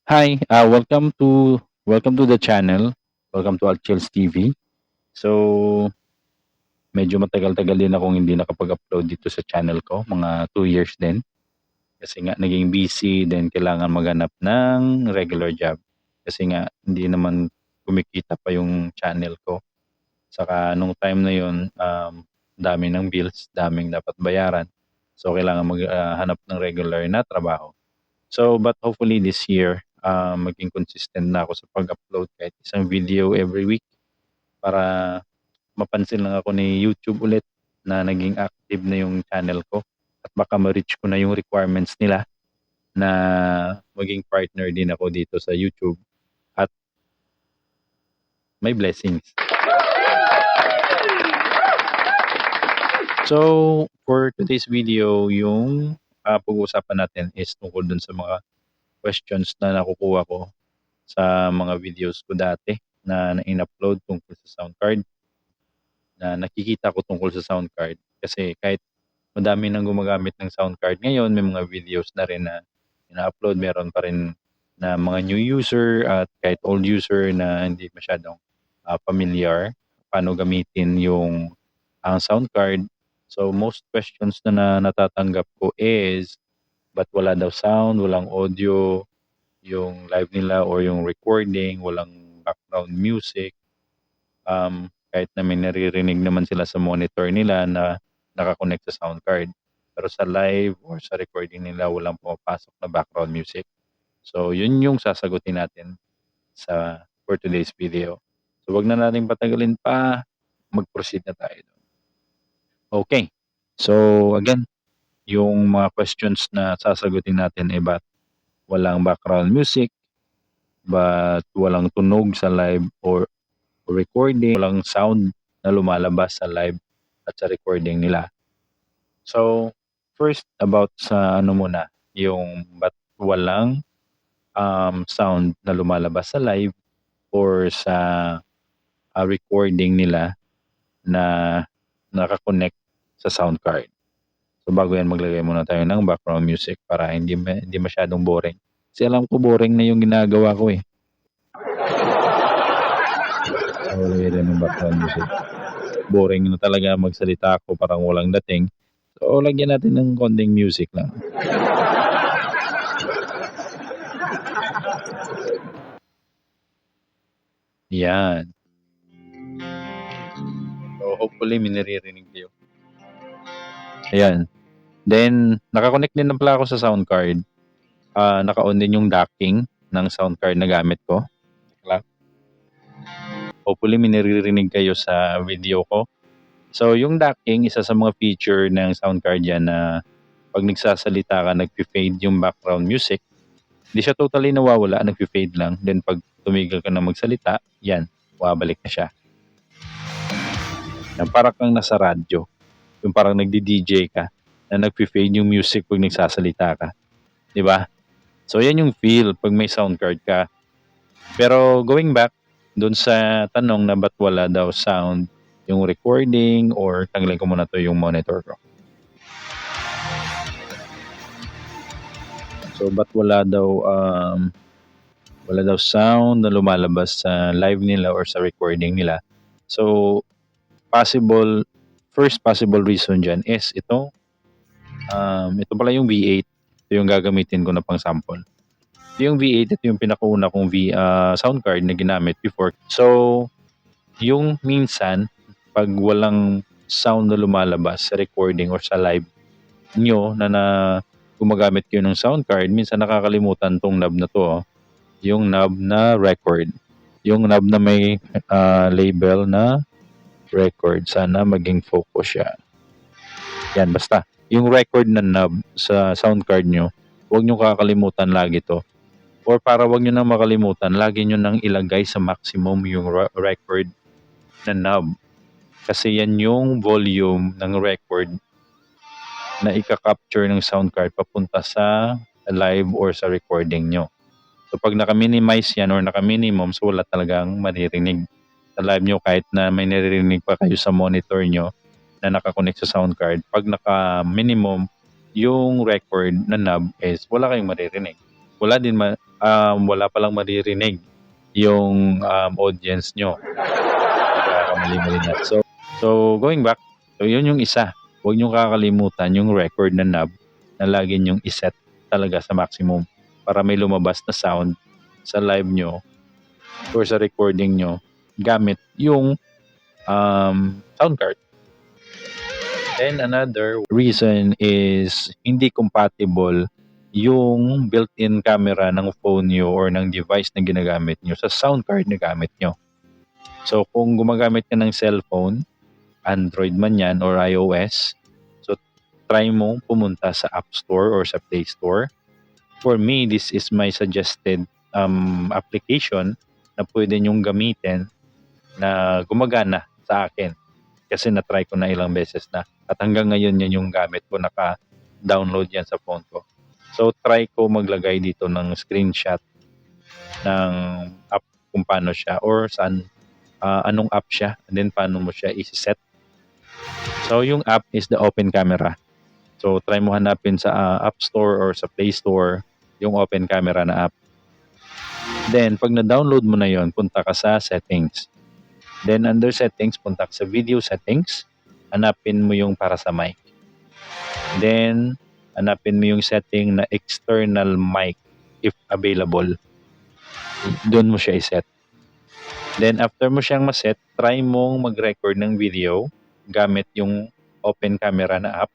Hi, welcome to the channel. Welcome to Alchills TV. So, medyo matagal-tagal din akong hindi nakapag-upload dito sa channel ko, mga 2 years din. Kasi nga naging busy, then kailangan maghanap ng regular job. Kasi nga hindi naman kumikita pa yung channel ko. Saka nung time na yun, dami ng bills, daming dapat bayaran. So, kailangan maghanap ng regular na trabaho. So, but hopefully this year, maging consistent na ako sa pag-upload kahit isang video every week para mapansin lang ako ni YouTube ulit na naging active na yung channel ko at baka ma-reach ko na yung requirements nila na maging partner din ako dito sa YouTube at may blessings. So, for today's video, yung pag-uusapan natin is tungkol dun sa mga questions na nakukuha ko sa mga videos ko dati na in-upload tungkol sa sound card, na nakikita ko tungkol sa sound card. Kasi kahit madami nang gumagamit ng sound card ngayon, may mga videos na rin na ina-upload, meron pa rin na mga new user at kahit old user na hindi masyadong familiar paano gamitin yung ang sound card. So most questions na natatanggap ko is ba't wala daw sound, walang audio, yung live nila or yung recording, walang background music. Kahit na may naririnig naman sila sa monitor nila na nakakonect sa sound card. Pero sa live or sa recording nila, walang pumapasok na background music. So, yun yung sasagutin natin for today's video. So, wag na natin patagalin pa. Mag-proceed na tayo. Okay. So, again, yung mga questions na sasagutin natin ay ba't walang background music, ba't walang tunog sa live or recording, walang sound na lumalabas sa live at sa recording nila. So, first about sa ano muna, yung ba't walang sound na lumalabas sa live or sa recording nila na nakakonect sa sound card. So, bago yan, maglagay muna tayo ng background music para hindi masyadong boring. Kasi alam ko boring na yung ginagawa ko eh. So, lagay tayo ng background music. Boring na talaga magsalita ako, parang walang dating. So, lagyan natin ng konting music lang. Yan. So, hopefully, may naririnig kayo. Ayan. Then, nakakonect din na pala ako sa sound card. Naka-on din yung docking ng sound card na gamit ko. Hopefully, may naririnig kayo sa video ko. So, yung docking, isa sa mga feature ng sound card yan na pag nagsasalita ka, nag-fade yung background music. Hindi siya totally nawawala, nag-fade lang. Then, pag tumigil ka na magsalita, yan, wabalik na siya. Yan, parang kang nasa radyo. Yung parang nagdi-DJ ka na nag-fade yung music pag nagsasalita ka. Di ba? So, yan yung feel pag may sound card ka. Pero going back doon sa tanong na ba't wala daw sound yung recording or tanggalin ko muna to yung monitor ko. So, ba't wala daw sound na lumalabas sa live nila or sa recording nila. So, first possible reason dyan is ito pala yung V8. Ito yung gagamitin ko na pang sample. Ito yung V8, ito yung pinakauna kong sound card na ginamit before. So, yung minsan, pag walang sound na lumalabas sa recording or sa live nyo na gumagamit kayo ng sound card, minsan nakakalimutan tong knob na to. Yung knob na record. Yung knob na may label na record. Sana maging focus siya. Yan, basta. Yung record na knob sa sound card nyo, huwag nyo kakalimutan lagi to. Or para huwag nyo nang makalimutan, lagi nyo nang ilagay sa maximum yung record na knob. Kasi yan yung volume ng record na ika-capture ng sound card papunta sa live or sa recording nyo. So pag naka-minimize yan or naka-minimum, so wala talagang maririnig sa live nyo kahit na may naririnig pa kayo sa monitor nyo na nakakonect sa sound card. Pag naka-minimum yung record na knob is wala kayong maririnig. Wala din wala palang maririnig yung audience nyo. Nagkakamali-mali na. So going back, so yun yung isa. Huwag nyo kakalimutan yung record na knob na lagi nyong iset talaga sa maximum para may lumabas na sound sa live nyo or sa recording nyo gamit yung sound card. Then another reason is hindi compatible yung built-in camera ng phone nyo or ng device na ginagamit nyo sa sound card na gamit nyo. So kung gumagamit ka ng cellphone, Android man yan or iOS, so try mo pumunta sa App Store or sa Play Store. For me, this is my suggested application na pwede nyong gamitin na gumagana sa akin. Kasi na-try ko na ilang beses na. At hanggang ngayon yan yung gamit ko, naka-download yan sa phone ko. So try ko maglagay dito ng screenshot ng app kung paano siya or saan, anong app siya, and then paano mo siya isi-set. So yung app is the Open Camera. So try mo hanapin sa App Store or sa Play Store yung Open Camera na app. Then pag na-download mo na yon, punta ka sa settings. Then under settings, punta ka sa video settings. Hanapin mo yung para sa mic. Then hanapin mo yung setting na external mic if available. Doon mo siya iset. Then after mo siyang maset, try mong mag-record ng video gamit yung Open Camera na app.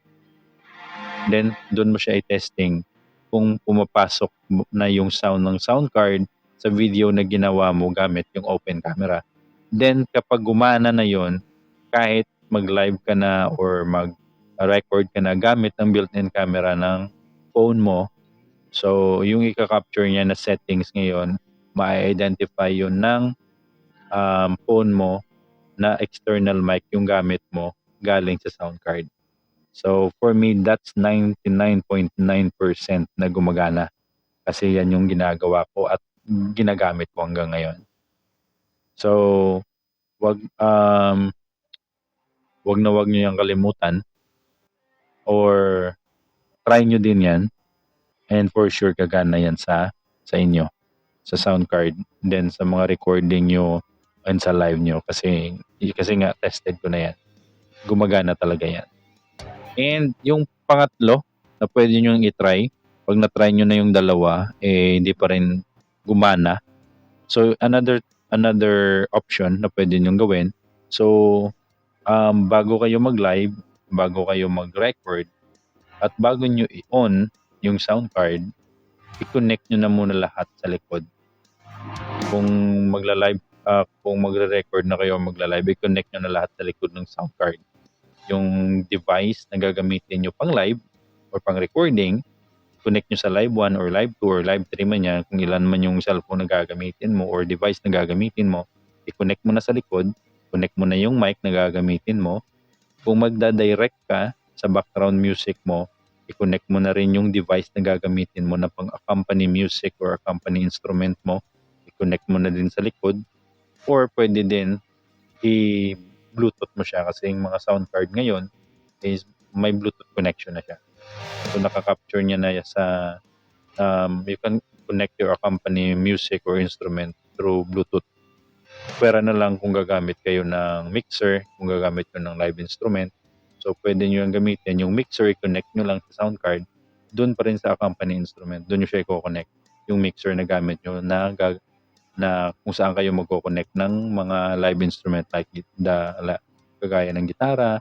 Then doon mo siya i-testing kung pumapasok na yung sound ng sound card sa video na ginawa mo gamit yung Open Camera. Then kapag gumana na yon, kahit mag-live ka na or mag-record ka na gamit ang built-in camera ng phone mo, so yung i-capture niya na settings ngayon, ma-identify yun ng phone mo na external mic yung gamit mo galing sa sound card. So for me, that's 99.9% na gumagana. Kasi yan yung ginagawa ko at ginagamit ko hanggang ngayon. So wag na wag niyo yung kalimutan or try nyo din yan, and for sure gagana yan sa inyo, sa sound card, then sa mga recording nyo and sa live nyo kasi nga tested ko na yan, gumagana talaga yan. And yung pangatlo na pwede nyo i-try, pag na-try nyo na yung dalawa, hindi pa rin gumana, so another option na pwede nyo gawin, so bago kayo mag-live, bago kayo mag-record, at bago nyo i-on yung sound card, i-connect nyo na muna lahat sa likod. Kung magla-live, kung magre-record na kayo magla-live, i-connect nyo na lahat sa likod ng sound card. Yung device na gagamitin nyo pang live or pang recording, connect nyo sa live 1 or live 2 or live 3 man yan, kung ilan man yung cellphone na gagamitin mo or device na gagamitin mo, i-connect mo na sa likod, connect mo na yung mic na gagamitin mo. Kung magda-direct ka sa background music mo, i-connect mo na rin yung device na gagamitin mo na pang accompany music or accompany instrument mo, i-connect mo na din sa likod, or pwede din i-Bluetooth mo siya kasi yung mga sound card ngayon is may Bluetooth connection na siya. So nakaka-capture niya na sa you can connect your accompany music or instrument through Bluetooth. Pwera na lang kung gagamit kayo ng mixer, kung gagamit kayo ng live instrument. So pwede nyo yung gamitin yung mixer, i-connect nyo lang sa sound card, doon pa rin sa accompany instrument, doon nyo siya i-connect yung mixer na gamit nyo na kung saan kayo magko-connect ng mga live instrument like kagaya ng gitara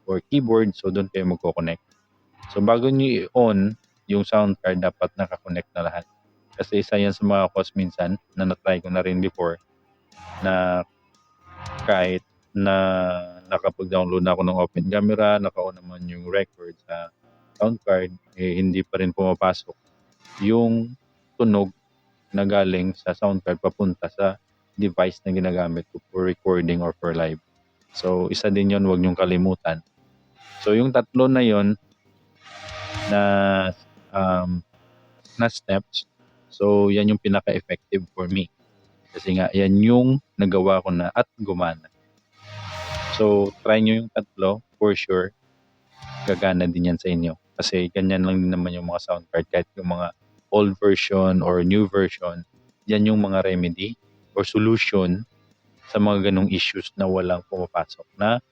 or keyboard, so doon kayo magko-connect. So bago nyo i-on yung sound card, dapat naka-connect na lahat. Kasi isa yan sa mga cause minsan na na-try ko na rin before, na kahit na nakapag-download na ako ng Open Camera, naka-on naman yung record sa sound card, hindi pa rin pumapasok yung tunog na galing sa sound card papunta sa device na ginagamit ko for recording or for live. So isa din yon, wag niyong kalimutan. So yung tatlo na yon na steps, so yan yung pinaka-effective for me. Kasi nga yan yung nagawa ko na at gumana. So try nyo yung tatlo, for sure gagana din yan sa inyo. Kasi ganyan lang din naman yung mga sound card, kahit yung mga old version or new version, yan yung mga remedy or solution sa mga ganong issues na walang pumapasok na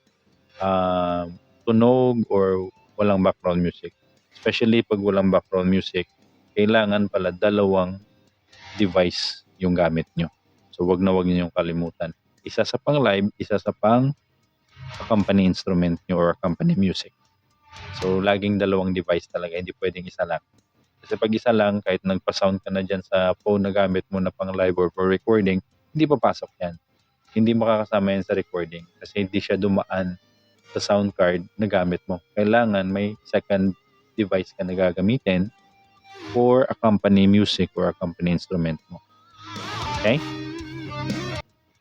tunog or walang background music. Especially pag walang background music, kailangan pala dalawang device yung gamit nyo. So wag niyo yung kalimutan. Isa sa pang live, isa sa pang company instrument nyo or company music. So laging dalawang device talaga, hindi pwedeng isa lang. Kasi pag isa lang, kahit nagpa-sound ka na dyan sa phone na gamit mo na pang live or for recording, hindi papasok yan. Hindi makakasama yan sa recording kasi hindi siya dumaan sa sound card na gamit mo. Kailangan may second device ka na gagamitin for a company music or a company instrument mo. Okay?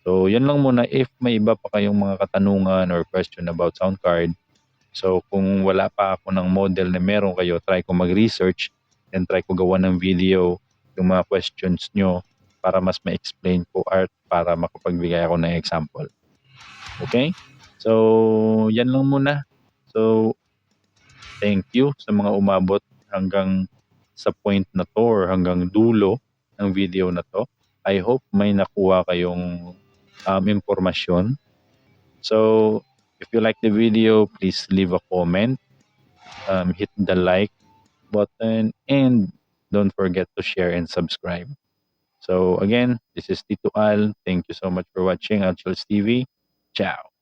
So, yan lang muna. If may iba pa kayong mga katanungan or question about sound card, so kung wala pa ako ng model na meron kayo, try ko mag-research and try ko gawa ng video yung mga questions nyo para mas ma-explain ko at para makapagbigay ako ng example. Okay? So, yan lang muna. So, thank you sa mga umabot hanggang sa point na to or hanggang dulo ng video na to. I hope may nakuha kayong impormasyon. So, if you like the video, please leave a comment, hit the like button, and don't forget to share and subscribe. So again, this is Tito Al. Thank you so much for watching Alchels TV. Ciao.